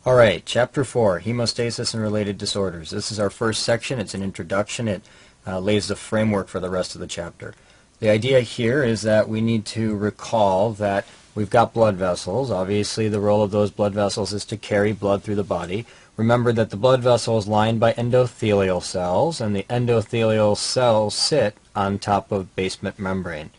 Alright, Chapter 4, Hemostasis and Related Disorders. This is our first section. It's an introduction. It lays the framework for the rest of the chapter. The idea here is that we need to recall that we've got blood vessels. Obviously, the role of those blood vessels is to carry blood through the body. Remember that the blood vessel is lined by endothelial cells, and the endothelial cells sit on top of basement membrane.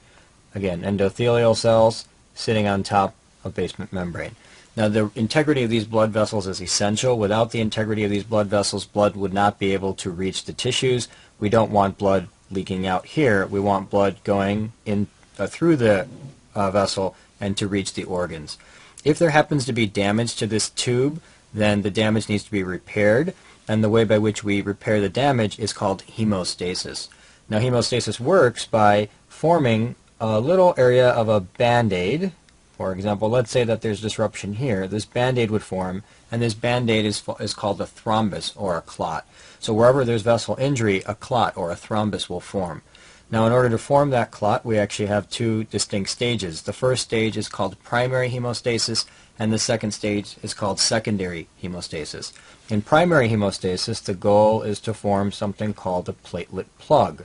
Again, endothelial cells sitting on top of basement membrane. Now, the integrity of these blood vessels is essential. Without the integrity of these blood vessels, blood would not be able to reach the tissues. We don't want blood leaking out here. We want blood going in through the vessel and to reach the organs. If there happens to be damage to this tube, then the damage needs to be repaired, and the way by which we repair the damage is called hemostasis. Now, hemostasis works by forming a little area of a Band-Aid. For example, let's say that there's disruption here. This Band-Aid would form, and this Band-Aid is called a thrombus or a clot. So wherever there's vessel injury, a clot or a thrombus will form. Now, in order to form that clot, we actually have two distinct stages. The first stage is called primary hemostasis, and the second stage is called secondary hemostasis. In primary hemostasis, the goal is to form something called a platelet plug.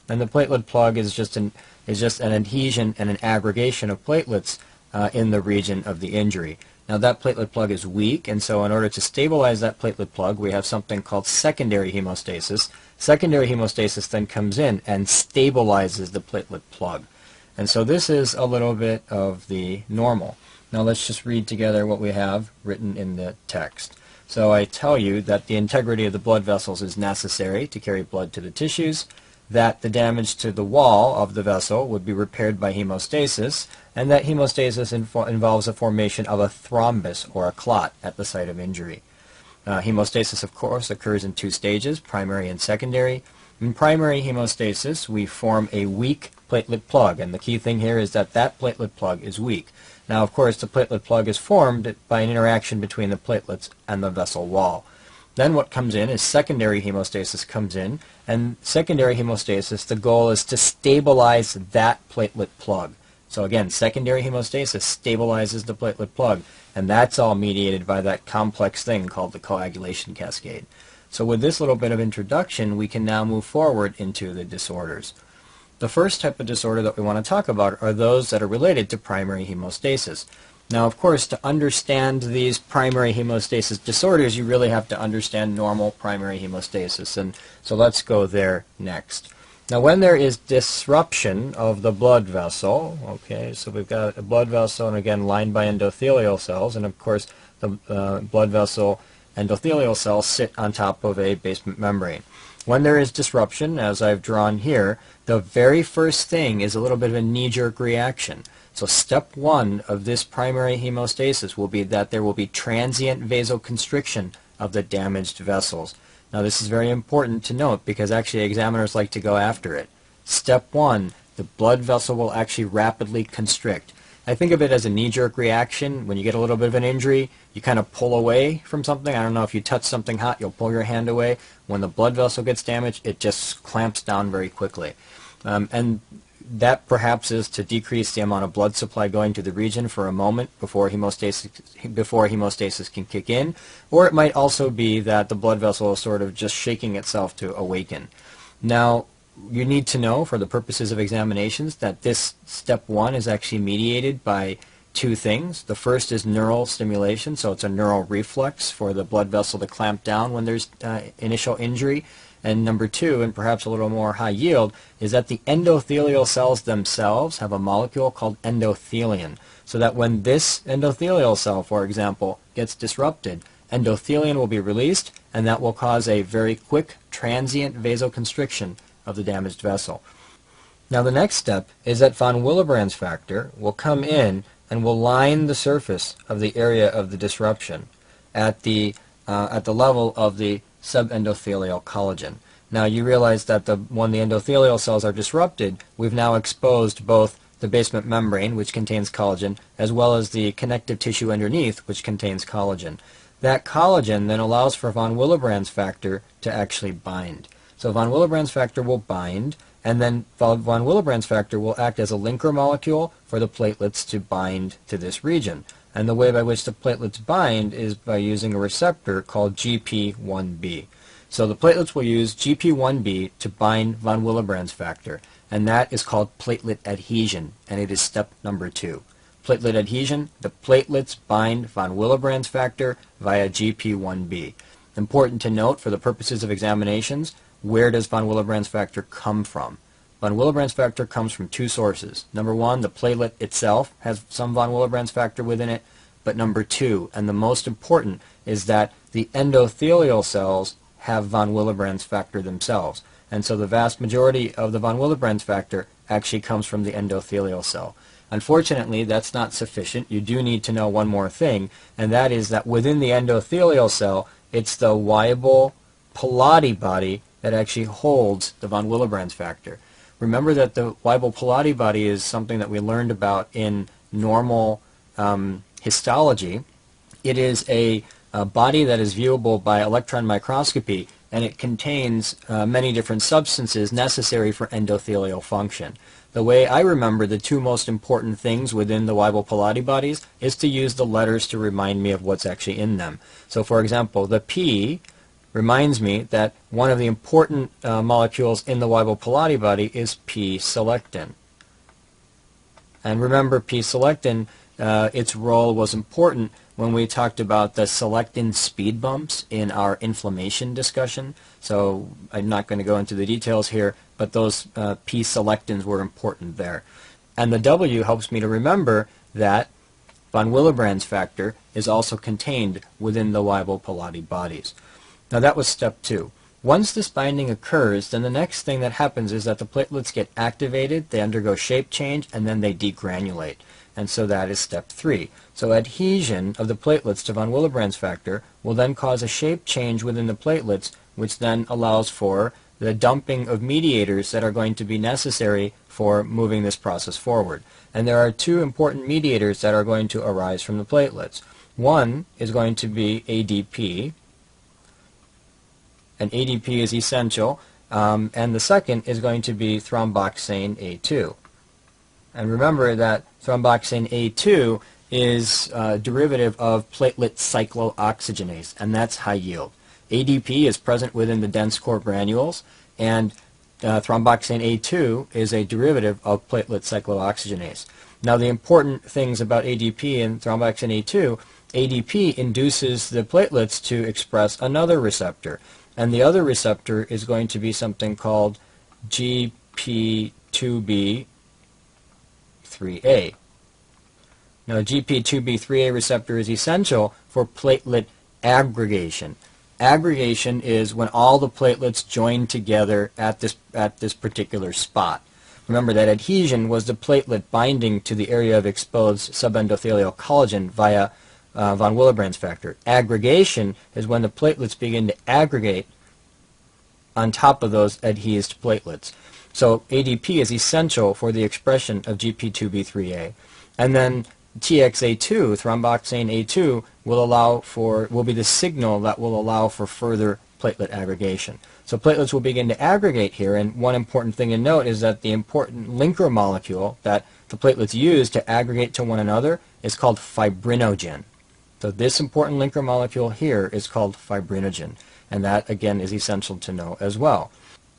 And the platelet plug is just an adhesion and an aggregation of platelets in the region of the injury. Now, that platelet plug is weak, and so in order to stabilize that platelet plug, we have something called secondary hemostasis. Secondary hemostasis then comes in and stabilizes the platelet plug. And so this is a little bit of the normal. Now, let's just read together what we have written in the text. So I tell you that the integrity of the blood vessels is necessary to carry blood to the tissues, that the damage to the wall of the vessel would be repaired by hemostasis, and that hemostasis involves the formation of a thrombus or a clot at the site of injury. Hemostasis, of course, occurs in two stages, primary and secondary. In primary hemostasis, we form a weak platelet plug, and the key thing here is that that platelet plug is weak. Now, of course, the platelet plug is formed by an interaction between the platelets and the vessel wall. Then what comes in is secondary hemostasis comes in, and secondary hemostasis, the goal is to stabilize that platelet plug. So again, secondary hemostasis stabilizes the platelet plug, and that's all mediated by that complex thing called the coagulation cascade. So with this little bit of introduction, we can now move forward into the disorders. The first type of disorder that we want to talk about are those that are related to primary hemostasis. Now, of course, to understand these primary hemostasis disorders, you really have to understand normal primary hemostasis, and so let's go there next. Now, when there is disruption of the blood vessel, okay, so we've got a blood vessel, and again, lined by endothelial cells, and of course, the blood vessel endothelial cells sit on top of a basement membrane. When there is disruption, as I've drawn here, the very first thing is a little bit of a knee-jerk reaction. So step one of this primary hemostasis will be that there will be transient vasoconstriction of the damaged vessels. Now, this is very important to note because actually examiners like to go after it. Step one, the blood vessel will actually rapidly constrict. I think of it as a knee-jerk reaction. When you get a little bit of an injury, you kind of pull away from something. I don't know if you touch something hot, you'll pull your hand away. When the blood vessel gets damaged, it just clamps down very quickly. And that perhaps is to decrease the amount of blood supply going to the region for a moment before hemostasis can kick in, or it might also be that the blood vessel is sort of just shaking itself to awaken. Now, you need to know for the purposes of examinations that this step one is actually mediated by two things. The first is neural stimulation, so it's a neural reflex for the blood vessel to clamp down when there's initial injury. And number two, and perhaps a little more high yield, is that the endothelial cells themselves have a molecule called endothelin. So that when this endothelial cell, for example, gets disrupted, endothelin will be released, and that will cause a very quick transient vasoconstriction of the damaged vessel. Now, the next step is that von Willebrand's factor will come in and will line the surface of the area of the disruption at the level of the subendothelial collagen. Now, you realize that when the endothelial cells are disrupted, we've now exposed both the basement membrane, which contains collagen, as well as the connective tissue underneath, which contains collagen. That collagen then allows for von Willebrand's factor to actually bind. So von Willebrand's factor will bind, and then von Willebrand's factor will act as a linker molecule for the platelets to bind to this region. And the way by which the platelets bind is by using a receptor called GP1B. So the platelets will use GP1B to bind von Willebrand's factor, and that is called platelet adhesion, and it is step number 2. Platelet adhesion, the platelets bind von Willebrand's factor via GP1B. Important to note for the purposes of examinations, where does von Willebrand's factor come from? Von Willebrand's factor comes from 2 sources. Number 1, the platelet itself has some von Willebrand's factor within it, but number 2, and the most important, is that the endothelial cells have von Willebrand's factor themselves. And so the vast majority of the von Willebrand's factor actually comes from the endothelial cell. Unfortunately, that's not sufficient. You do need to know one more thing, and that is that within the endothelial cell, it's the Weibel-Palade body that actually holds the von Willebrand's factor. Remember that the Weibel-Palade body is something that we learned about in normal histology. It is a body that is viewable by electron microscopy, and it contains many different substances necessary for endothelial function. The way I remember the 2 most important things within the Weibel-Palade bodies is to use the letters to remind me of what's actually in them. So for example, the P reminds me that one of the important molecules in the Weibel-Palade body is P-selectin. And remember, P-selectin, its role was important when we talked about the selectin speed bumps in our inflammation discussion. So I'm not going to go into the details here, but those P-selectins were important there. And the W helps me to remember that von Willebrand's factor is also contained within the Weibel-Palade bodies. Now that was step 2. Once this binding occurs, then the next thing that happens is that the platelets get activated, they undergo shape change, and then they degranulate. And so that is step 3. So adhesion of the platelets to von Willebrand's factor will then cause a shape change within the platelets, which then allows for the dumping of mediators that are going to be necessary for moving this process forward. And there are 2 important mediators that are going to arise from the platelets. One is going to be ADP, and ADP is essential, and the second is going to be thromboxane A2. And remember that thromboxane A2 is a derivative of platelet cyclooxygenase, and that's high yield. ADP is present within the dense core granules, and thromboxane A2 is a derivative of platelet cyclooxygenase. Now the important things about ADP and thromboxane A2, ADP induces the platelets to express another receptor, and the other receptor is going to be something called GP2B3A. Now, GP2B3A receptor is essential for platelet aggregation. Aggregation is when all the platelets join together at this particular spot. Remember that adhesion was the platelet binding to the area of exposed subendothelial collagen via von Willebrand's factor. Aggregation is when the platelets begin to aggregate on top of those adhesed platelets. So ADP is essential for the expression of GP2B3A. And then TXA2, thromboxane A2, will be the signal that will allow for further platelet aggregation. So platelets will begin to aggregate here, and one important thing to note is that the important linker molecule that the platelets use to aggregate to one another is called fibrinogen. So this important linker molecule here is called fibrinogen, and that again is essential to know as well.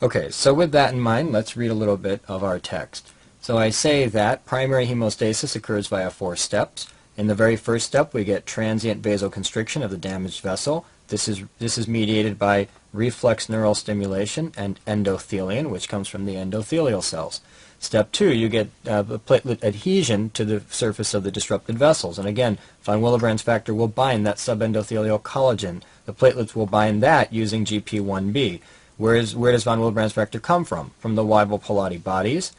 Okay, so with that in mind, let's read a little bit of our text. So I say that primary hemostasis occurs via 4 steps. In the very first step, we get transient vasoconstriction of the damaged vessel. This is mediated by reflex neural stimulation and endothelium, which comes from the endothelial cells. Step 2, you get the platelet adhesion to the surface of the disrupted vessels. And again, von Willebrand's factor will bind that subendothelial collagen. The platelets will bind that using GP1B. Where does von Willebrand's factor come from? From the Weibel-Palade bodies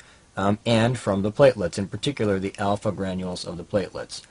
and from the platelets, in particular the alpha granules of the platelets.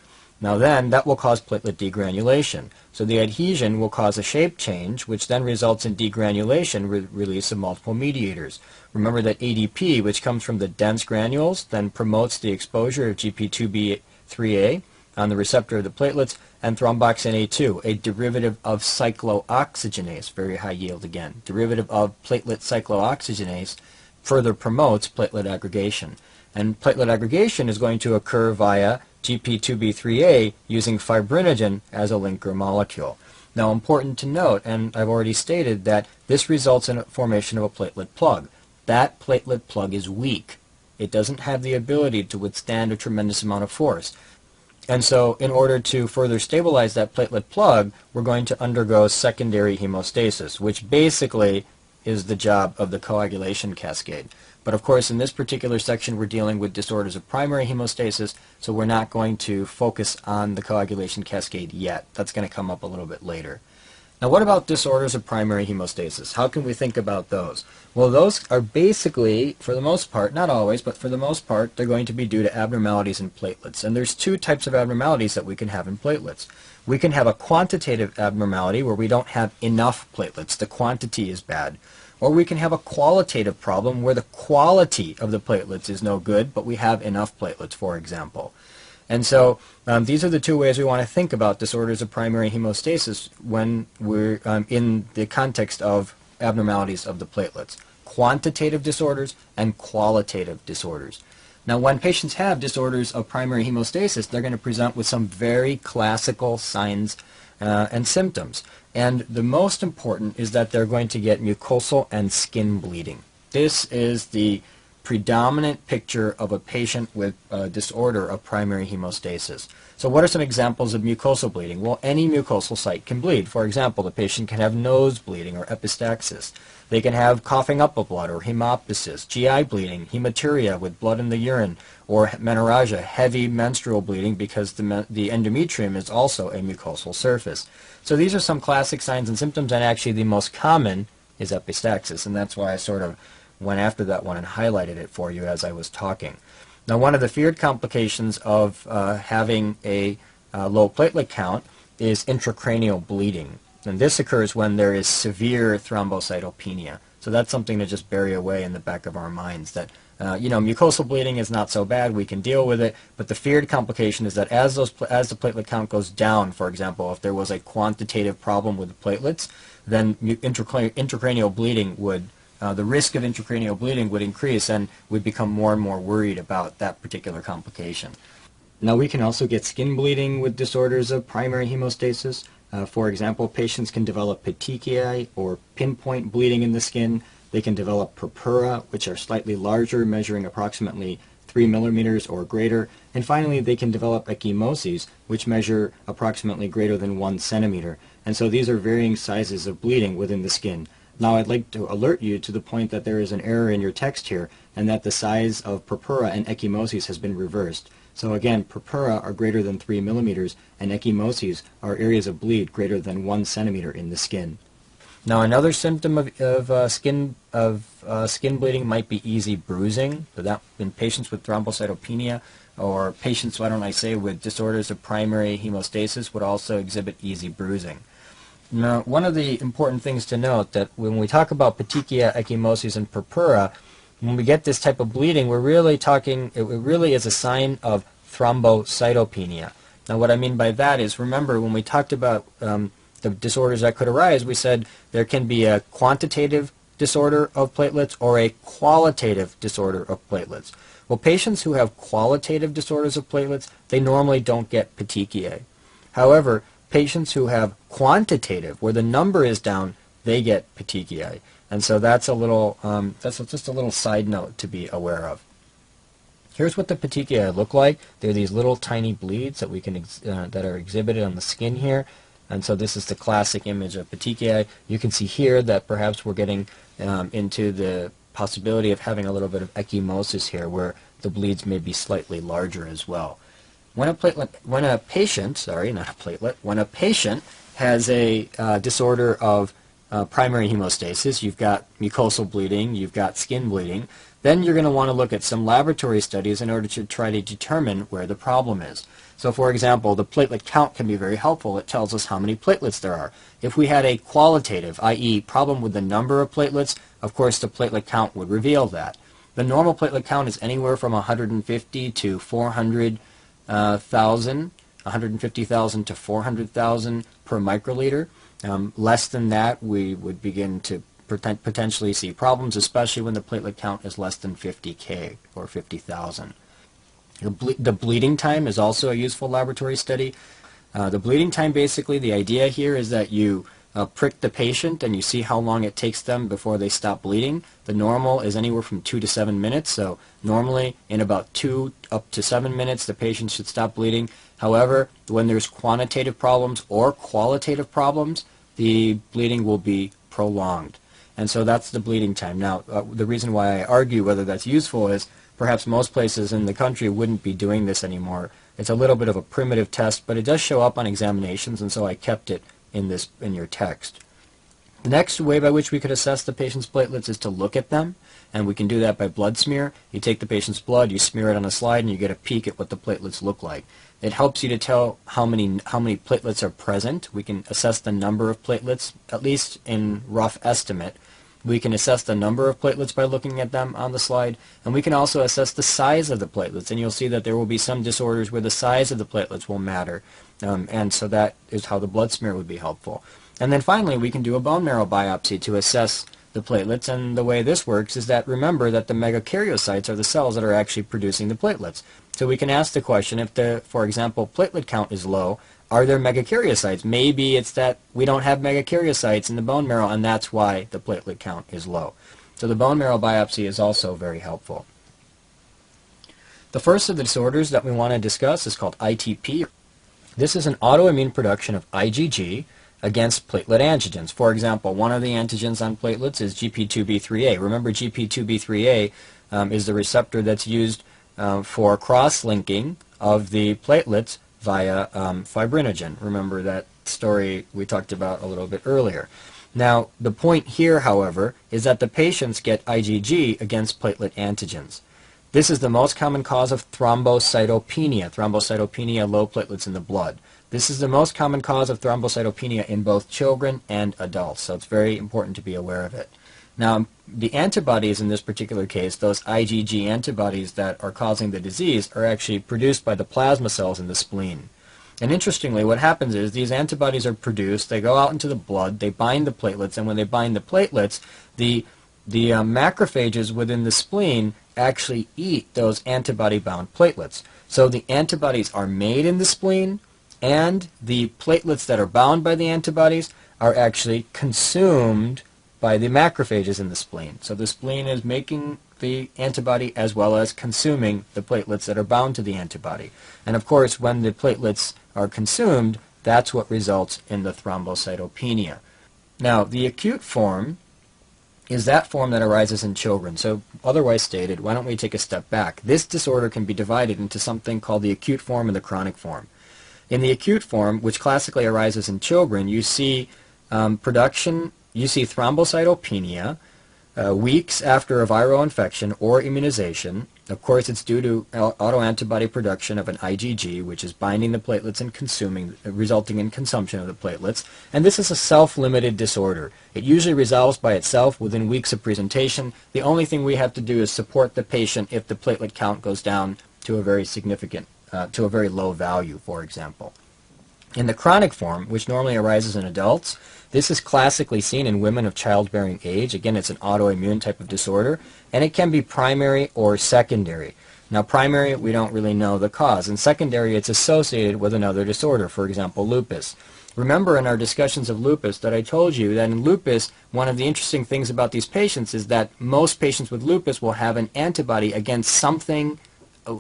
Now then, that will cause platelet degranulation. So the adhesion will cause a shape change, which then results in degranulation, release of multiple mediators. Remember that ADP, which comes from the dense granules, then promotes the exposure of GP2B3A on the receptor of the platelets, and thromboxane A2, a derivative of cyclooxygenase, very high yield again. Derivative of platelet cyclooxygenase further promotes platelet aggregation. And platelet aggregation is going to occur via GP2B3A using fibrinogen as a linker molecule. Now, important to note, and I've already stated, that this results in a formation of a platelet plug. That platelet plug is weak. It doesn't have the ability to withstand a tremendous amount of force. And so in order to further stabilize that platelet plug, we're going to undergo secondary hemostasis, which basically is the job of the coagulation cascade. But of course, in this particular section, we're dealing with disorders of primary hemostasis, so we're not going to focus on the coagulation cascade yet. That's going to come up a little bit later. Now, what about disorders of primary hemostasis? How can we think about those? Well, those are basically, for the most part, not always, but for the most part, they're going to be due to abnormalities in platelets. And there's two types of abnormalities that we can have in platelets. We can have a quantitative abnormality where we don't have enough platelets. The quantity is bad. Or we can have a qualitative problem where the quality of the platelets is no good, but we have enough platelets, for example. And so these are the two ways we want to think about disorders of primary hemostasis when we're in the context of abnormalities of the platelets. Quantitative disorders and qualitative disorders. Now, when patients have disorders of primary hemostasis, they're going to present with some very classical signs and symptoms. And the most important is that they're going to get mucosal and skin bleeding. This is the predominant picture of a patient with a disorder of primary hemostasis. So what are some examples of mucosal bleeding? Well, any mucosal site can bleed. For example, the patient can have nose bleeding or epistaxis. They can have coughing up of blood or hemoptysis, GI bleeding, hematuria with blood in the urine, or menorrhagia, heavy menstrual bleeding because the endometrium is also a mucosal surface. So these are some classic signs and symptoms, and actually the most common is epistaxis, and that's why I sort of went after that one and highlighted it for you as I was talking. Now, one of the feared complications of having a low platelet count is intracranial bleeding. And this occurs when there is severe thrombocytopenia. So that's something to just bury away in the back of our minds, that mucosal bleeding is not so bad, we can deal with it, but the feared complication is that as the platelet count goes down, for example, if there was a quantitative problem with the platelets, then intracranial bleeding would the risk of intracranial bleeding would increase, and we'd become more and more worried about that particular complication. Now, we can also get skin bleeding with disorders of primary hemostasis. For example, patients can develop petechiae or pinpoint bleeding in the skin. They can develop purpura, which are slightly larger, measuring approximately 3 millimeters or greater. And finally, they can develop ecchymoses, which measure approximately greater than 1 centimeter. And so these are varying sizes of bleeding within the skin. Now, I'd like to alert you to the point that there is an error in your text here, and that the size of purpura and ecchymoses has been reversed. So again, purpura are greater than 3 millimeters, and ecchymoses are areas of bleed greater than 1 centimeter in the skin. Now, another symptom of skin bleeding might be easy bruising. So that in patients with thrombocytopenia, or patients, why don't I say, with disorders of primary hemostasis, would also exhibit easy bruising. Now, one of the important things to note that when we talk about petechia, ecchymoses, and purpura, when we get this type of bleeding, we're really talking, it really is a sign of thrombocytopenia. Now, what I mean by that is, remember, when we talked about the disorders that could arise, we said there can be a quantitative disorder of platelets or a qualitative disorder of platelets. Well, patients who have qualitative disorders of platelets, they normally don't get petechiae. However, patients who have quantitative, where the number is down, they get petechiae. And so that's a little, that's just a little side note to be aware of. Here's what the petechiae look like. They're these little tiny bleeds that we can that are exhibited on the skin here. And so this is the classic image of petechiae. You can see here that perhaps we're getting into the possibility of having a little bit of ecchymosis here, where the bleeds may be slightly larger as well. When a patient has a disorder of primary hemostasis, you've got mucosal bleeding, you've got skin bleeding, then you're going to want to look at some laboratory studies in order to try to determine where the problem is. So, for example, the platelet count can be very helpful. It tells us how many platelets there are. If we had a qualitative, i.e. problem with the number of platelets, of course the platelet count would reveal that. The normal platelet count is anywhere from 150 to 400,000, 150,000 to 400,000 per microliter. Less than that, we would begin to potentially see problems, especially when the platelet count is less than 50K or 50,000. The bleeding time is also a useful laboratory study. The bleeding time, basically, the idea here is that you prick the patient and you see how long it takes them before they stop bleeding. The normal is anywhere from 2 to 7 minutes, so normally in about 2 up to 7 minutes the patient should stop bleeding. However, when there's quantitative problems or qualitative problems, the bleeding will be prolonged. And so that's the bleeding time. Now, the reason why I argue whether that's useful is perhaps most places in the country wouldn't be doing this anymore. It's a little bit of a primitive test, but it does show up on examinations, and so I kept it in your text. The next way by which we could assess the patient's platelets is to look at them, and we can do that by blood smear. You take the patient's blood, you smear it on a slide, and you get a peek at what the platelets look like. It helps you to tell how many platelets are present. We can assess the number of platelets, at least in rough estimate. We can assess the number of platelets by looking at them on the slide, and we can also assess the size of the platelets, and you'll see that there will be some disorders where the size of the platelets will matter, and so that is how the blood smear would be helpful. And then finally, we can do a bone marrow biopsy to assess the platelets, and the way this works is that remember that the megakaryocytes are the cells that are actually producing the platelets. So we can ask the question, if the, for example, platelet count is low, are there megakaryocytes? Maybe it's that we don't have megakaryocytes in the bone marrow, and that's why the platelet count is low. So the bone marrow biopsy is also very helpful. The first of the disorders that we want to discuss is called ITP. This is an autoimmune production of IgG against platelet antigens. For example, one of the antigens on platelets is GP2B3A. Remember, GP2B3A is the receptor that's used for cross-linking of the platelets via fibrinogen. Remember that story we talked about a little bit earlier. Now, the point here, however, is that the patients get IgG against platelet antigens. This is the most common cause of thrombocytopenia. Thrombocytopenia, low platelets in the blood. This is the most common cause of thrombocytopenia in both children and adults, so it's very important to be aware of it. Now, the antibodies in this particular case, those IgG antibodies that are causing the disease, are actually produced by the plasma cells in the spleen. And interestingly, what happens is these antibodies are produced, they go out into the blood, they bind the platelets, and when they bind the platelets, the macrophages within the spleen actually eat those antibody-bound platelets. So the antibodies are made in the spleen, and the platelets that are bound by the antibodies are actually consumed by the macrophages in the spleen. So the spleen is making the antibody as well as consuming the platelets that are bound to the antibody. And of course, when the platelets are consumed, that's what results in the thrombocytopenia. Now, the acute form is that form that arises in children. So otherwise stated, why don't we take a step back? This disorder can be divided into something called the acute form and the chronic form. In the acute form, which classically arises in children, you see you see thrombocytopenia weeks after a viral infection or immunization. Of course, it's due to autoantibody production of an IgG, which is binding the platelets and consuming, resulting in consumption of the platelets. And this is a self-limited disorder. It usually resolves by itself within weeks of presentation. The only thing we have to do is support the patient if the platelet count goes down to a very significant, to a very low value, for example. In the chronic form, which normally arises in adults, this is classically seen in women of childbearing age. Again, it's an autoimmune type of disorder, and it can be primary or secondary. Now, primary, we don't really know the cause, and secondary, it's associated with another disorder, for example, lupus. Remember in our discussions of lupus that I told you that in lupus, one of the interesting things about these patients is that most patients with lupus will have an antibody against something,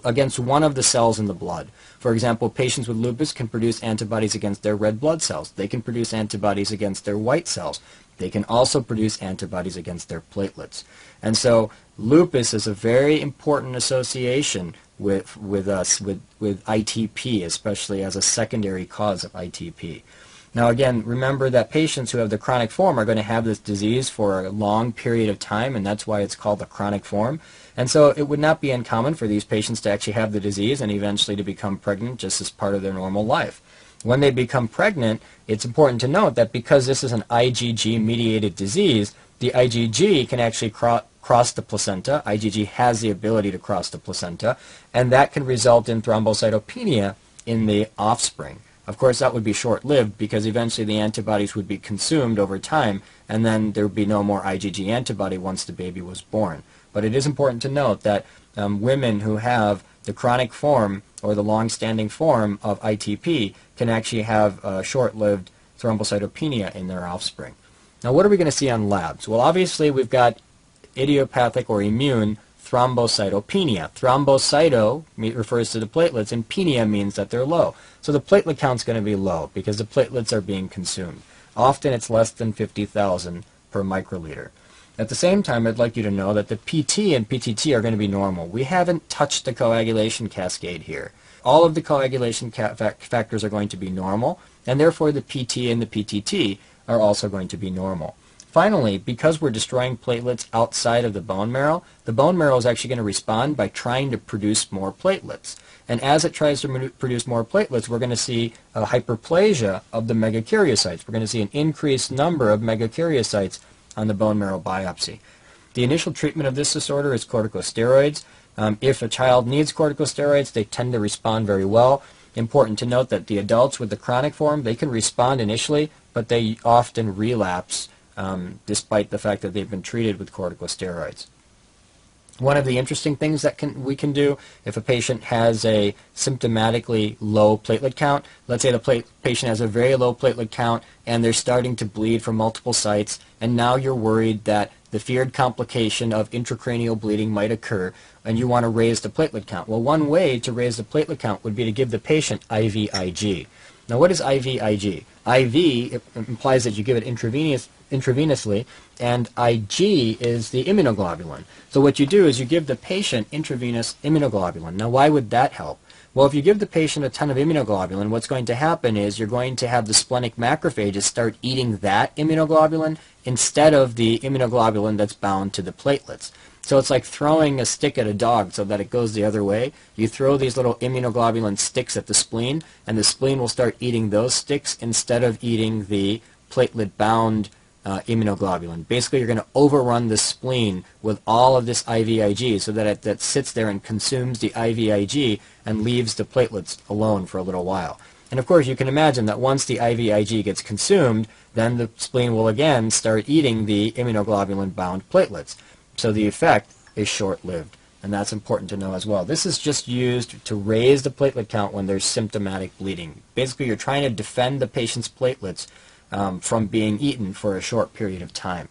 against one of the cells in the blood. For example, patients with lupus can produce antibodies against their red blood cells. They can produce antibodies against their white cells. They can also produce antibodies against their platelets. And so lupus is a very important association with ITP, especially as a secondary cause of ITP. Now again, remember that patients who have the chronic form are going to have this disease for a long period of time, and that's why it's called the chronic form. And so it would not be uncommon for these patients to actually have the disease and eventually to become pregnant just as part of their normal life. When they become pregnant, it's important to note that because this is an IgG-mediated disease, the IgG can actually cross the placenta. IgG has the ability to cross the placenta, and that can result in thrombocytopenia in the offspring. Of course, that would be short-lived because eventually the antibodies would be consumed over time, and then there would be no more IgG antibody once the baby was born. But it is important to note that women who have the chronic form or the long-standing form of ITP can actually have short-lived thrombocytopenia in their offspring. Now, what are we going to see on labs? Well, obviously, we've got idiopathic or immune thrombocytopenia. Thrombocyto refers to the platelets, and penia means that they're low. So the platelet count's going to be low because the platelets are being consumed. Often it's less than 50,000 per microliter. At the same time, I'd like you to know that the PT and PTT are going to be normal. We haven't touched the coagulation cascade here. All of the coagulation factors are going to be normal, and therefore the PT and the PTT are also going to be normal. Finally, because we're destroying platelets outside of the bone marrow is actually going to respond by trying to produce more platelets. And as it tries to produce more platelets, we're going to see a hyperplasia of the megakaryocytes. We're going to see an increased number of megakaryocytes on the bone marrow biopsy. The initial treatment of this disorder is corticosteroids. If a child needs corticosteroids, they tend to respond very well. Important to note that the adults with the chronic form, they can respond initially, but they often relapse despite the fact that they've been treated with corticosteroids. One of the interesting things that we can do if a patient has a symptomatically low platelet count, let's say the patient has a very low platelet count and they're starting to bleed from multiple sites, and now you're worried that the feared complication of intracranial bleeding might occur, and you want to raise the platelet count. Well, one way to raise the platelet count would be to give the patient IVIG. Now, what is IVIG? IV implies that you give it intravenously, and IG is the immunoglobulin. So what you do is you give the patient intravenous immunoglobulin. Now, why would that help? Well, if you give the patient a ton of immunoglobulin, what's going to happen is you're going to have the splenic macrophages start eating that immunoglobulin instead of the immunoglobulin that's bound to the platelets. So it's like throwing a stick at a dog so that it goes the other way. You throw these little immunoglobulin sticks at the spleen, and the spleen will start eating those sticks instead of eating the platelet-bound immunoglobulin. Basically, you're going to overrun the spleen with all of this IVIG so that that sits there and consumes the IVIG and leaves the platelets alone for a little while. And of course, you can imagine that once the IVIG gets consumed, then the spleen will again start eating the immunoglobulin-bound platelets. So the effect is short-lived, and that's important to know as well. This is just used to raise the platelet count when there's symptomatic bleeding. Basically, you're trying to defend the patient's platelets from being eaten for a short period of time.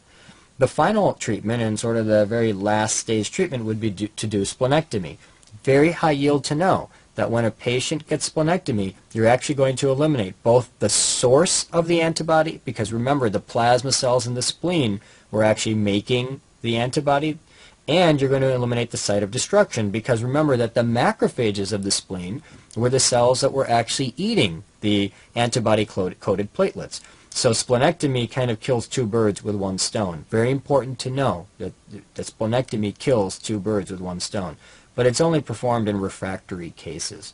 The final treatment, and sort of the very last stage treatment, would be to do splenectomy. Very high yield to know that when a patient gets splenectomy, you're actually going to eliminate both the source of the antibody, because remember, the plasma cells in the spleen were actually making the antibody, and you're going to eliminate the site of destruction, because remember that the macrophages of the spleen were the cells that were actually eating the antibody-coated platelets. So splenectomy kind of kills two birds with one stone. Very important to know that splenectomy kills two birds with one stone. But it's only performed in refractory cases.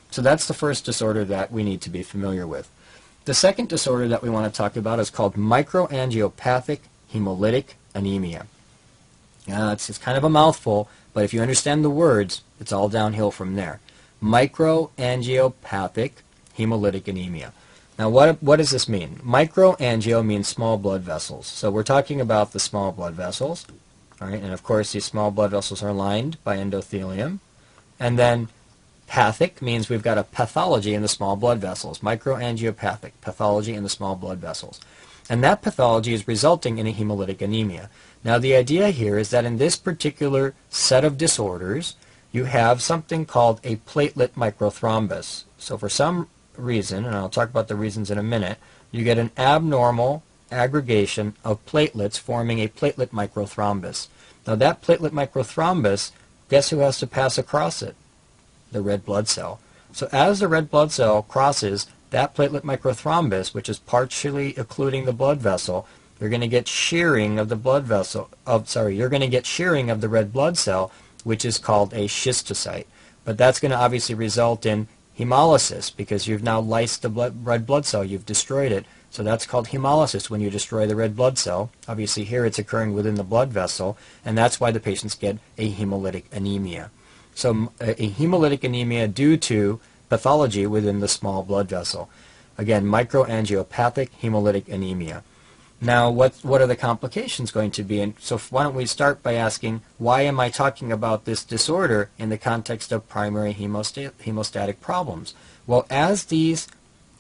So that's the first disorder that we need to be familiar with. The second disorder that we want to talk about is called microangiopathic hemolytic anemia. It's kind of a mouthful, but if you understand the words, it's all downhill from there. Microangiopathic hemolytic anemia. Now, what does this mean? Microangio means small blood vessels. So we're talking about the small blood vessels. All right, and of course, these small blood vessels are lined by endothelium. And then pathic means we've got a pathology in the small blood vessels. Microangiopathic, pathology in the small blood vessels. And that pathology is resulting in a hemolytic anemia. Now, the idea here is that in this particular set of disorders, you have something called a platelet microthrombus. So for some reason, and I'll talk about the reasons in a minute, you get an abnormal aggregation of platelets forming a platelet microthrombus. Now, that platelet microthrombus, guess who has to pass across it? The red blood cell. So as the red blood cell crosses that platelet microthrombus, which is partially occluding the blood vessel, you're going to get shearing of the blood vessel. You're going to get shearing of the red blood cell, which is called a schistocyte. But that's going to obviously result in hemolysis because you've now lysed the red blood cell. You've destroyed it. So that's called hemolysis when you destroy the red blood cell. Obviously here it's occurring within the blood vessel, and that's why the patients get a hemolytic anemia. So a hemolytic anemia due to pathology within the small blood vessel. Again, microangiopathic hemolytic anemia. Now, what are the complications going to be? And so why don't we start by asking, why am I talking about this disorder in the context of primary hemostatic problems? Well, as these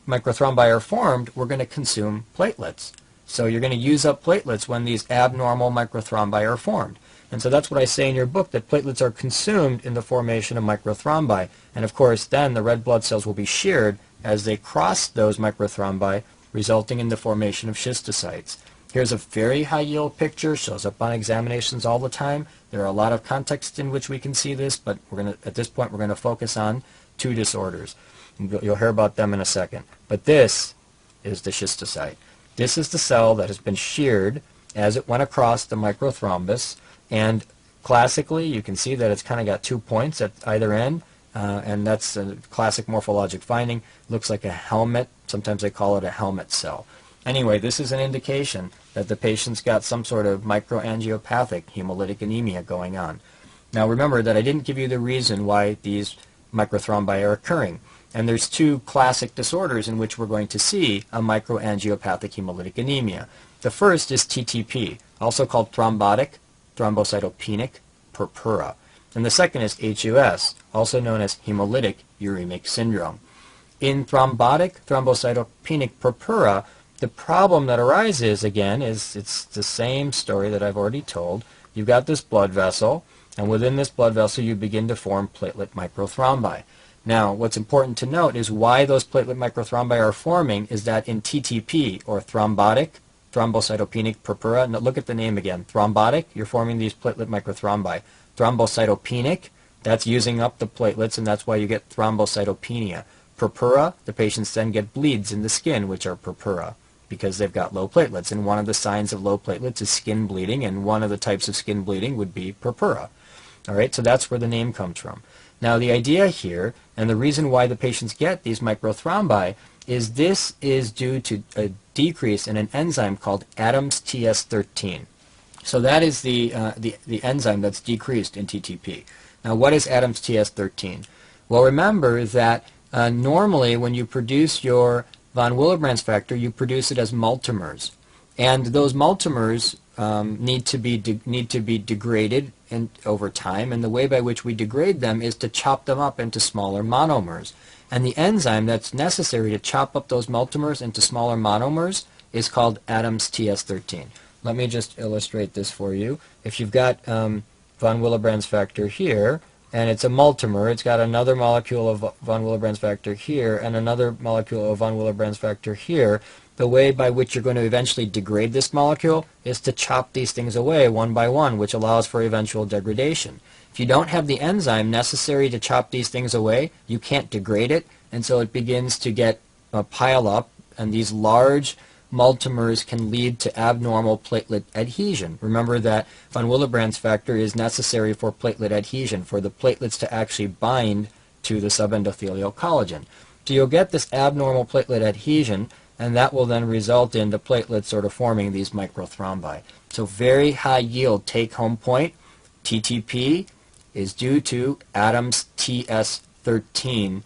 microthrombi are formed, we're going to consume platelets. So you're going to use up platelets when these abnormal microthrombi are formed. And so that's what I say in your book, that platelets are consumed in the formation of microthrombi. And of course, then the red blood cells will be sheared as they cross those microthrombi, resulting in the formation of schistocytes. Here's a very high yield picture, shows up on examinations all the time. There are a lot of contexts in which we can see this, but at this point we're going to focus on two disorders. You'll hear about them in a second. But this is the schistocyte. This is the cell that has been sheared as it went across the microthrombus, and classically you can see that it's kind of got 2 points at either end, and that's a classic morphologic finding. Looks like a helmet. Sometimes they call it a helmet cell. Anyway, this is an indication that the patient's got some sort of microangiopathic hemolytic anemia going on. Now remember that I didn't give you the reason why these microthrombi are occurring. And there's two classic disorders in which we're going to see a microangiopathic hemolytic anemia. The first is TTP, also called thrombotic thrombocytopenic purpura. And the second is HUS, also known as hemolytic uremic syndrome. In thrombotic thrombocytopenic purpura, the problem that arises, again, is it's the same story that I've already told. You've got this blood vessel, and within this blood vessel you begin to form platelet microthrombi. Now, what's important to note is why those platelet microthrombi are forming is that in TTP, or thrombotic thrombocytopenic purpura, and look at the name again, thrombotic, you're forming these platelet microthrombi. Thrombocytopenic, that's using up the platelets, and that's why you get thrombocytopenia. Purpura, the patients then get bleeds in the skin, which are purpura, because they've got low platelets. And one of the signs of low platelets is skin bleeding, and one of the types of skin bleeding would be purpura. All right, so that's where the name comes from. Now, the idea here, and the reason why the patients get these microthrombi, is this is due to a decrease in an enzyme called Adams TS13. So that is the enzyme that's decreased in TTP. Now, what is Adams TS13? Well, remember that normally when you produce your von Willebrand's factor, you produce it as multimers. And those multimers need to be degraded over time, and the way by which we degrade them is to chop them up into smaller monomers. And the enzyme that's necessary to chop up those multimers into smaller monomers is called Adams TS13. Let me just illustrate this for you. If you've got von Willebrand's factor here, and it's a multimer, it's got another molecule of von Willebrand's factor here, and another molecule of von Willebrand's factor here, the way by which you're going to eventually degrade this molecule is to chop these things away one by one, which allows for eventual degradation. If you don't have the enzyme necessary to chop these things away, you can't degrade it, and so it begins to get pile up, and these large multimers can lead to abnormal platelet adhesion. Remember that von Willebrand's factor is necessary for platelet adhesion, for the platelets to actually bind to the subendothelial collagen. So you'll get this abnormal platelet adhesion, and that will then result in the platelets sort of forming these microthrombi. So very high yield take-home point, TTP is due to Adams TS13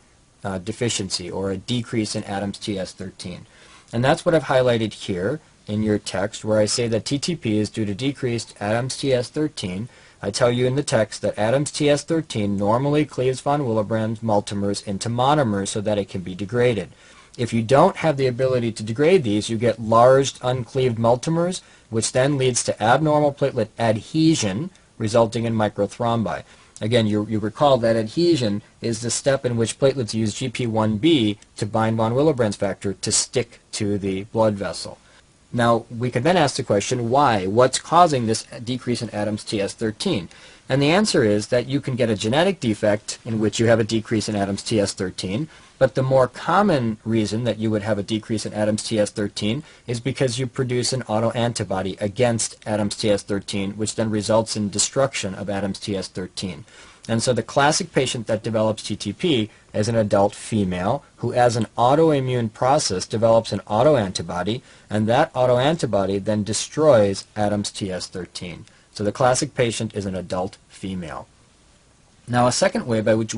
deficiency, or a decrease in Adams TS13. And that's what I've highlighted here in your text, where I say that TTP is due to decreased Adams TS13. I tell you in the text that Adams TS13 normally cleaves von Willebrand's multimers into monomers so that it can be degraded. If you don't have the ability to degrade these, you get large uncleaved multimers, which then leads to abnormal platelet adhesion, resulting in microthrombi. Again, you recall that adhesion is the step in which platelets use GP1B to bind von Willebrand's factor to stick to the blood vessel. Now, we can then ask the question, why? What's causing this decrease in Adams TS13? And the answer is that you can get a genetic defect in which you have a decrease in Adams TS13, but the more common reason that you would have a decrease in Adams TS13 is because you produce an autoantibody against Adams TS13, which then results in destruction of Adams TS13. And so the classic patient that develops TTP is an adult female who, as an autoimmune process, develops an autoantibody, and that autoantibody then destroys Adams TS13. So the classic patient is an adult female. Now, a second way by which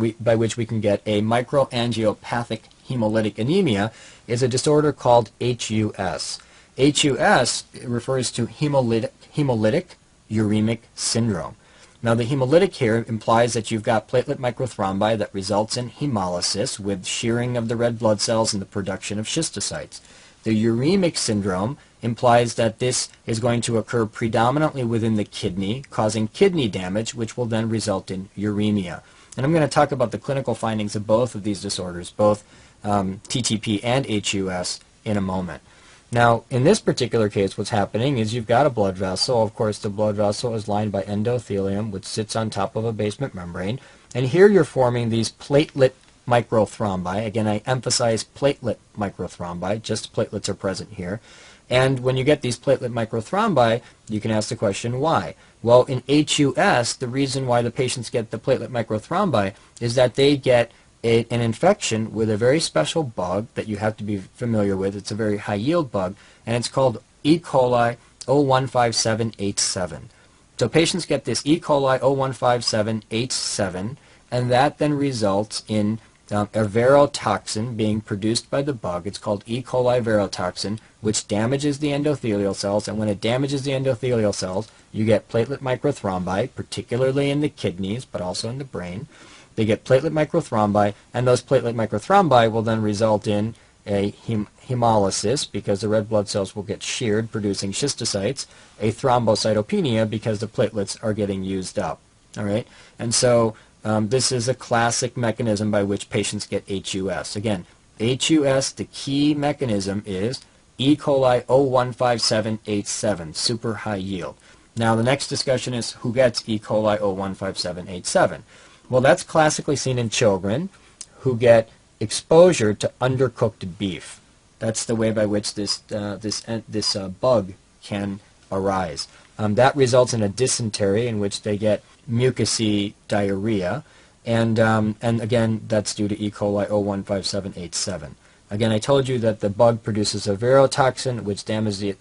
we can get a microangiopathic hemolytic anemia is a disorder called HUS. HUS refers to hemolytic uremic syndrome. Now the hemolytic here implies that you've got platelet microthrombi that results in hemolysis with shearing of the red blood cells and the production of schistocytes. The uremic syndrome implies that this is going to occur predominantly within the kidney, causing kidney damage, which will then result in uremia. And I'm going to talk about the clinical findings of both of these disorders, both TTP and HUS, in a moment. Now, in this particular case, what's happening is you've got a blood vessel. Of course, the blood vessel is lined by endothelium, which sits on top of a basement membrane. And here you're forming these platelet microthrombi. Again, I emphasize platelet microthrombi. Just platelets are present here. And when you get these platelet microthrombi, you can ask the question, why? Well, in HUS, the reason why the patients get the platelet microthrombi is that they get an infection with a very special bug that you have to be familiar with. It's a very high-yield bug, and it's called E. coli 0157H7. So patients get this E. coli 0157H7, and that then results in a verotoxin being produced by the bug. It's called E. coli verotoxin, which damages the endothelial cells, and when it damages the endothelial cells, you get platelet microthrombi, particularly in the kidneys, but also in the brain. They get platelet microthrombi, and those platelet microthrombi will then result in a hemolysis, because the red blood cells will get sheared, producing schistocytes, a thrombocytopenia, because the platelets are getting used up. All right? And so this is a classic mechanism by which patients get HUS. Again, HUS, the key mechanism is E. coli 0157H7, super high yield. Now the next discussion is who gets E. coli 0157H7. Well, that's classically seen in children who get exposure to undercooked beef. That's the way by which this bug can arise. That results in a dysentery in which they get mucousy diarrhea, and again, that's due to E. coli 0157H7. Again, I told you that the bug produces a verotoxin, which damages the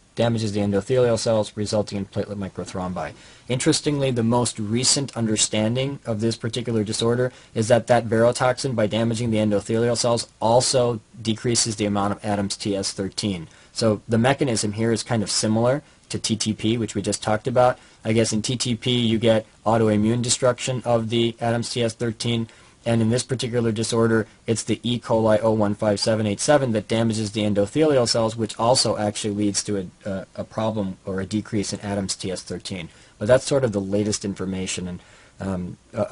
endothelial cells, resulting in platelet microthrombi. Interestingly, the most recent understanding of this particular disorder is that verotoxin, by damaging the endothelial cells, also decreases the amount of Adams TS13. So the mechanism here is kind of similar to TTP, which we just talked about. I guess in TTP you get autoimmune destruction of the Adams TS13, and in this particular disorder it's the E. coli 0157H7 that damages the endothelial cells, which also actually leads to a problem or a decrease in Adams TS13. But that's sort of the latest information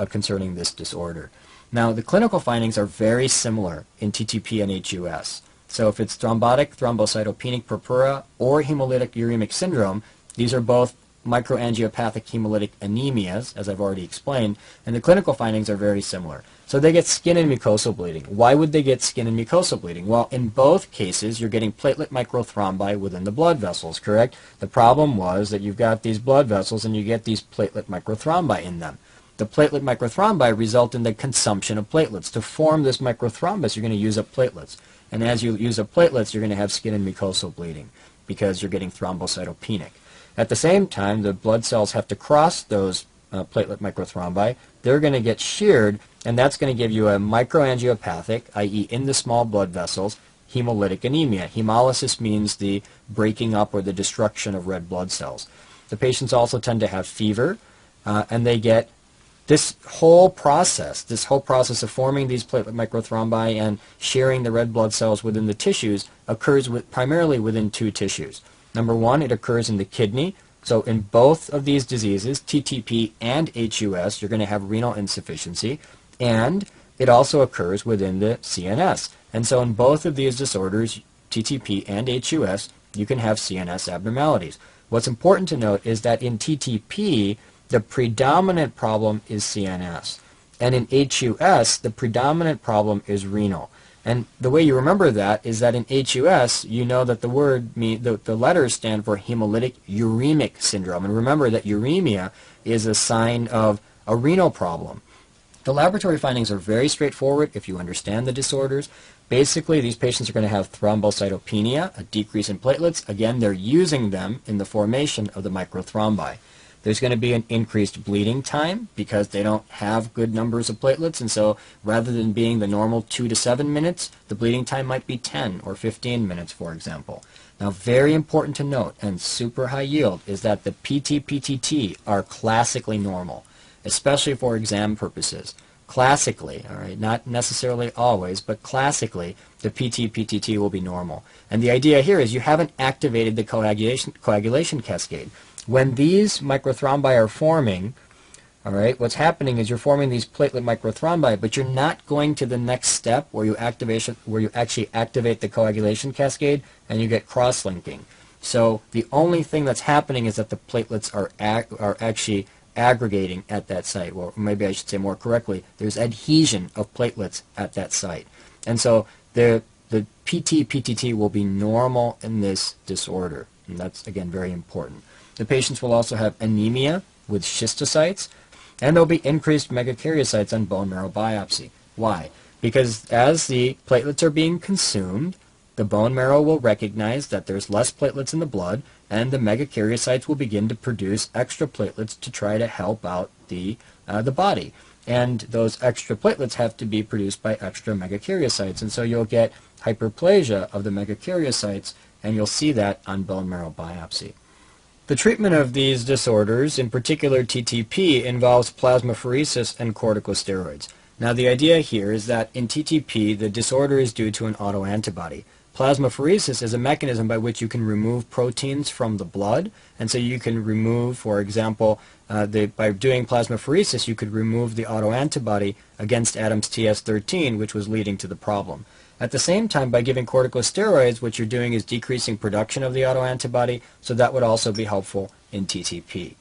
concerning this disorder. Now, the clinical findings are very similar in TTP and HUS. So if it's thrombotic thrombocytopenic purpura or hemolytic uremic syndrome, these are both microangiopathic hemolytic anemias, as I've already explained, and the clinical findings are very similar. So they get skin and mucosal bleeding. Why would they get skin and mucosal bleeding? Well, in both cases, you're getting platelet microthrombi within the blood vessels, correct? The problem was that you've got these blood vessels and you get these platelet microthrombi in them. The platelet microthrombi result in the consumption of platelets. To form this microthrombus, you're going to use up platelets. And as you use up platelets, you're going to have skin and mucosal bleeding because you're getting thrombocytopenic. At the same time, the blood cells have to cross those platelet microthrombi. They're going to get sheared, and that's going to give you a microangiopathic, i.e. in the small blood vessels, hemolytic anemia. Hemolysis means the breaking up or the destruction of red blood cells. The patients also tend to have fever, and they get this whole process of forming these platelet microthrombi and shearing the red blood cells within the tissues occurs primarily within two tissues. Number one, it occurs in the kidney. So in both of these diseases, TTP and HUS, you're going to have renal insufficiency, and it also occurs within the CNS. And so in both of these disorders, TTP and HUS, you can have CNS abnormalities. What's important to note is that in TTP, the predominant problem is CNS, and in HUS, the predominant problem is renal. And the way you remember that is that in HUS, you know that the letters stand for hemolytic uremic syndrome. And remember that uremia is a sign of a renal problem. The laboratory findings are very straightforward if you understand the disorders. Basically, these patients are going to have thrombocytopenia, a decrease in platelets. Again, they're using them in the formation of the microthrombi. There's going to be an increased bleeding time because they don't have good numbers of platelets, and so rather than being the normal 2 to 7 minutes, the bleeding time might be 10 or 15 minutes, for example. Now, very important to note, and super high yield, is that the PT-PTT are classically normal, especially for exam purposes. Classically, all right, not necessarily always, but classically, the PT-PTT will be normal. And the idea here is you haven't activated the coagulation cascade. When these microthrombi are forming, all right, what's happening is you're forming these platelet microthrombi, but you're not going to the next step where you actually activate the coagulation cascade and you get cross-linking. So the only thing that's happening is that the platelets are actually aggregating at that site. Well, maybe I should say more correctly, there's adhesion of platelets at that site. And so the PT-PTT will be normal in this disorder, and that's, again, very important. The patients will also have anemia with schistocytes, and there'll be increased megakaryocytes on bone marrow biopsy. Why? Because as the platelets are being consumed, the bone marrow will recognize that there's less platelets in the blood, and the megakaryocytes will begin to produce extra platelets to try to help out the body. And those extra platelets have to be produced by extra megakaryocytes, and so you'll get hyperplasia of the megakaryocytes, and you'll see that on bone marrow biopsy. The treatment of these disorders, in particular TTP, involves plasmapheresis and corticosteroids. Now, the idea here is that in TTP, the disorder is due to an autoantibody. Plasmapheresis is a mechanism by which you can remove proteins from the blood, and so you can remove, for example, by doing plasmapheresis, you could remove the autoantibody against Adams TS13, which was leading to the problem. At the same time, by giving corticosteroids, what you're doing is decreasing production of the autoantibody, so that would also be helpful in TTP.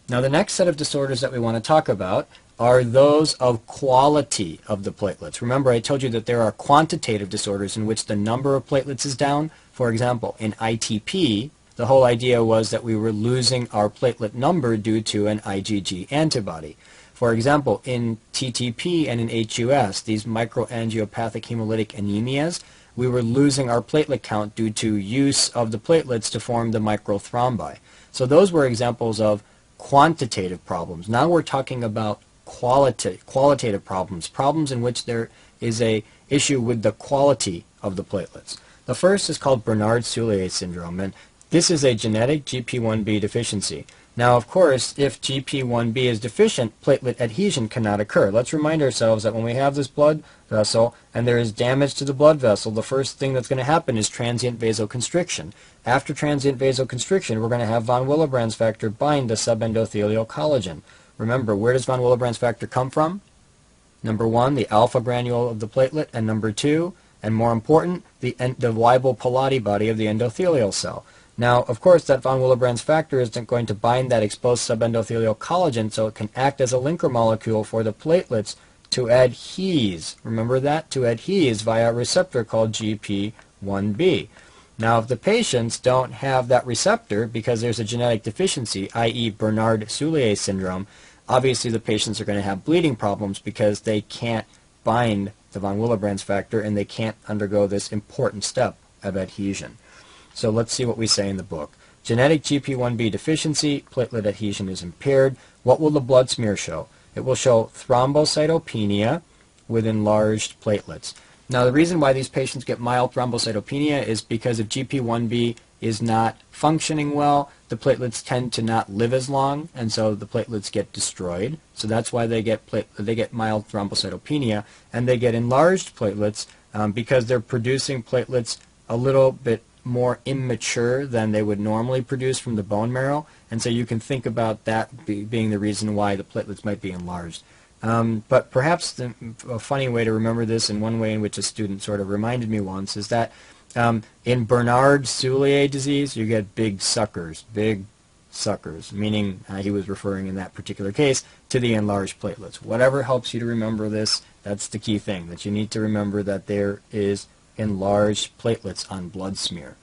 Now, the next set of disorders that we want to talk about are those of quality of the platelets. Remember, I told you that there are quantitative disorders in which the number of platelets is down. For example, in ITP, the whole idea was that we were losing our platelet number due to an IgG antibody. For example, in TTP and in HUS, these microangiopathic hemolytic anemias, we were losing our platelet count due to use of the platelets to form the microthrombi. So those were examples of quantitative problems. Now we're talking about qualitative problems, problems in which there is an issue with the quality of the platelets. The first is called Bernard-Soulier syndrome, and this is a genetic GP1B deficiency. Now, of course, if GP1B is deficient, platelet adhesion cannot occur. Let's remind ourselves that when we have this blood vessel and there is damage to the blood vessel, the first thing that's going to happen is transient vasoconstriction. After transient vasoconstriction, we're going to have von Willebrand's factor bind to subendothelial collagen. Remember, where does von Willebrand's factor come from? Number one, the alpha granule of the platelet, and number two, and more important, the Weibel Palade body of the endothelial cell. Now, of course, that von Willebrand's factor isn't going to bind that exposed subendothelial collagen, so it can act as a linker molecule for the platelets to adhese. Remember that? To adhese via a receptor called GP1B. Now, if the patients don't have that receptor because there's a genetic deficiency, i.e. Bernard-Soulier syndrome, obviously the patients are going to have bleeding problems because they can't bind the von Willebrand's factor and they can't undergo this important step of adhesion. So let's see what we say in the book. Genetic GP1B deficiency, platelet adhesion is impaired. What will the blood smear show? It will show thrombocytopenia with enlarged platelets. Now, the reason why these patients get mild thrombocytopenia is because if GP1B is not functioning well, the platelets tend to not live as long, and so the platelets get destroyed. So that's why they get mild thrombocytopenia, and they get enlarged platelets because they're producing platelets a little bit more immature than they would normally produce from the bone marrow, and so you can think about that being the reason why the platelets might be enlarged. But perhaps a funny way to remember this, and one way in which a student sort of reminded me once, is that in Bernard-Soulier disease, you get big suckers, meaning he was referring in that particular case to the enlarged platelets. Whatever helps you to remember this, that's the key thing, that you need to remember that there is enlarged platelets on blood smear.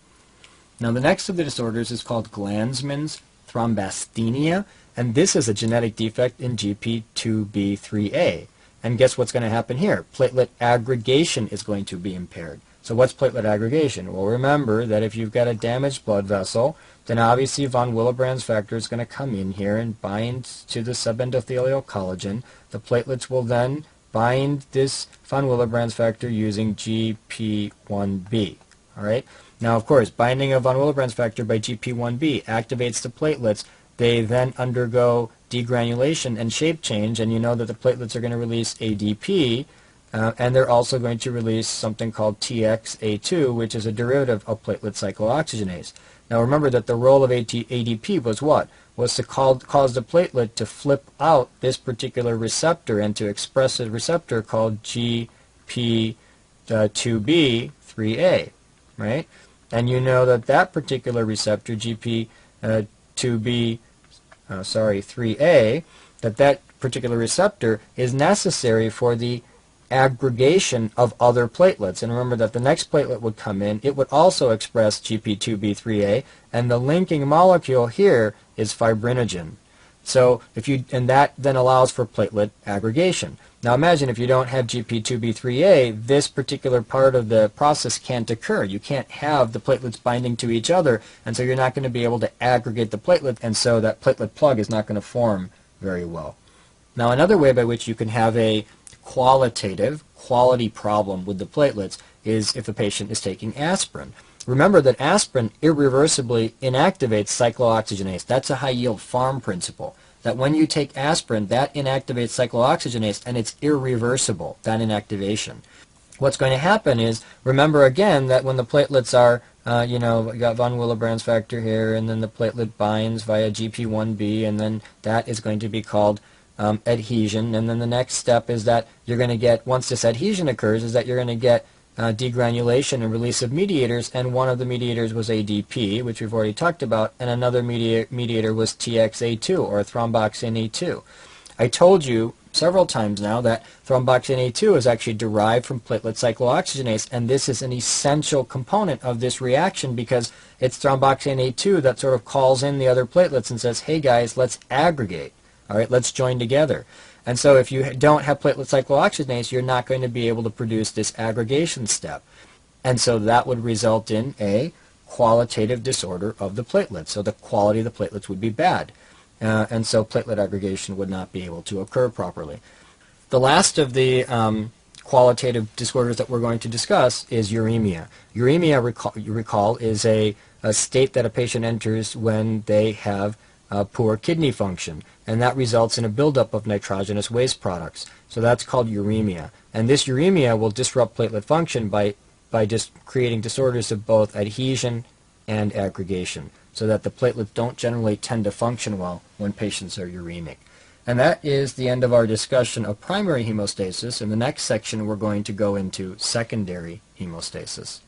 Now, the next of the disorders is called Glanzmann's thrombasthenia, and this is a genetic defect in GP2B3A. And guess what's going to happen here? Platelet aggregation is going to be impaired. So what's platelet aggregation? Well, remember that if you've got a damaged blood vessel, then obviously von Willebrand's factor is going to come in here and bind to the subendothelial collagen. The platelets will then bind this von Willebrand's factor using GP1B. All right. Now, of course, binding of von Willebrand's factor by GP1B activates the platelets. They then undergo degranulation and shape change, and you know that the platelets are going to release ADP, and they're also going to release something called TXA2, which is a derivative of platelet cyclooxygenase. Now remember that the role of ADP was what? Was to cause the platelet to flip out this particular receptor and to express a receptor called GP2B3A, right? And you know that that particular receptor, GP2B3A, that particular receptor is necessary for the aggregation of other platelets. And remember that the next platelet would come in, it would also express GP2B3A, and the linking molecule here is fibrinogen. So and that then allows for platelet aggregation. Now imagine if you don't have GP2B3A, this particular part of the process can't occur. You can't have the platelets binding to each other, and so you're not going to be able to aggregate the platelet, and so that platelet plug is not going to form very well. Now another way by which you can have a quality problem with the platelets is if a patient is taking aspirin. Remember that aspirin irreversibly inactivates cyclooxygenase. That's a high-yield farm principle, that when you take aspirin, that inactivates cyclooxygenase, and it's irreversible, that inactivation. What's going to happen is, remember again that when the platelets are, we got von Willebrand's factor here, and then the platelet binds via GP1B, and then that is going to be called adhesion, and then the next step is that you're going to get, once this adhesion occurs, is that you're going to get degranulation and release of mediators, and one of the mediators was ADP, which we've already talked about, and another mediator was TXA2, or thromboxane A2. I told you several times now that thromboxane A2 is actually derived from platelet cyclooxygenase, and this is an essential component of this reaction because it's thromboxane A2 that sort of calls in the other platelets and says, hey guys, let's aggregate. All right, let's join together. And so if you don't have platelet cyclooxygenase, you're not going to be able to produce this aggregation step. And so that would result in a qualitative disorder of the platelets. So the quality of the platelets would be bad. And so platelet aggregation would not be able to occur properly. The last of the qualitative disorders that we're going to discuss is uremia. Uremia, you recall, is a state that a patient enters when they have poor kidney function, and that results in a buildup of nitrogenous waste products. So that's called uremia. And this uremia will disrupt platelet function by just creating disorders of both adhesion and aggregation, so that the platelets don't generally tend to function well when patients are uremic. And that is the end of our discussion of primary hemostasis. In the next section, we're going to go into secondary hemostasis.